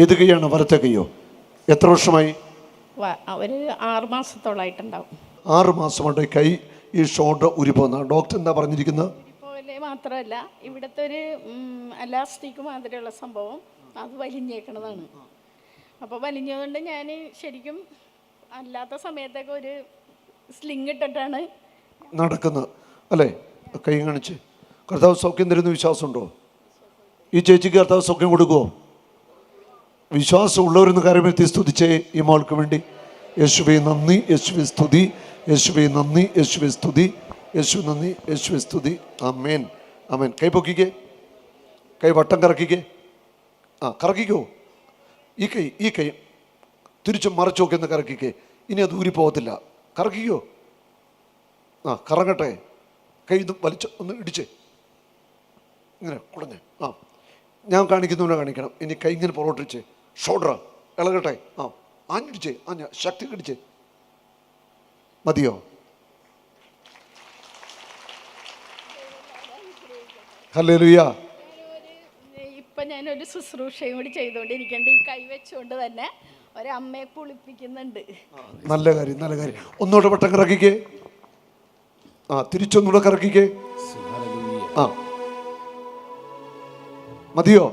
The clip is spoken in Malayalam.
ഏത് കൈയാണ്? വലത്തെ കൈയോ? എത്ര വർഷമായി? ഒരു 6 മാസത്തോളായിട്ടുണ്ടാവും. 6 മാസമായിട്ട് കൈ ഈ ഷോൾഡർ ഉരിപ്പോകുന്ന. ഡോക്ടർ എന്താ പറഞ്ഞിരിക്കുന്നത്? ഉരിപ്പോലെ മാത്രമല്ല, ഇവിടുത്തെ ഒരു അലാസ്റ്റിക് മാതിരിയുള്ള സംഭവം അത് വലിഞ്ഞേക്കണതാണ്. അപ്പോൾ വലിഞ്ഞതുകൊണ്ട് ഞാൻ ശരിക്കും അല്ലാത്ത സമയത്തൊക്കെ ഒരു സ്ലിങ് ഇട്ടിട്ടാണ് നടക്കുന്നത് അല്ലേ? കൈ കാണിച്ച്. കർത്താവ് സൗഖ്യം തരുന്ന വിശ്വാസമുണ്ടോ? ഈ ചേച്ചിക്ക് കർത്താവ് സൗഖ്യം കൊടുക്കുമോ? വിശ്വാസം ഉള്ളവരെന്ന് കാര്യമെത്തി സ്തുതിച്ചേ ഈ മോൾക്ക് വേണ്ടി. യേശുവേ നന്ദി, യേശുവേ സ്തുതി, യേശുവേ നന്ദി, യേശുവേ സ്തുതി, യേശു നന്ദി, യേശുവേ സ്തുതി. ആമേൻ, ആമേൻ. കൈ പൊക്കിക്കേ, കൈ വട്ടം കറക്കിക്കേ. കറക്കിക്കോ. ഈ കൈ തിരിച്ചും മറിച്ചൊക്കെ ഒന്ന് കറക്കിക്കേ. ഇനി അത് ഊരിപ്പോകത്തില്ല. കറക്കിക്കോ. കറങ്ങട്ടെ. കൈ ഇത് വലിച്ച് ഒന്ന് ഇടിച്ചേ, ഇങ്ങനെ കുടഞ്ഞേ. ഞാൻ കാണിക്കുന്നവനെ കാണിക്കണം. ഇനി കൈ ഇങ്ങനെ പുറകോട്ടിച്ചേ. ഷോൾഡർ ഇളകട്ടെ. ആഞ്ഞിടിച്ചേ, ശക്തി കടിച്ചേ. മതിയോ? ഹല്ലേലൂയ. ഇപ്പം ഞാനൊരു ശുശ്രൂഷയും കൂടി ചെയ്തുകൊണ്ടിരിക്കേണ്ട. ഈ കൈ വെച്ചുകൊണ്ട് തന്നെ ഒരമ്മയെ കുളിപ്പിക്കുന്നുണ്ട്. നല്ല കാര്യം, നല്ല കാര്യം. ഒന്നുകൂടെ വട്ടം കറക്കിക്കേ. തിരിച്ചൊന്നുകൂടെ കറക്കിക്കേ. മതിയോ?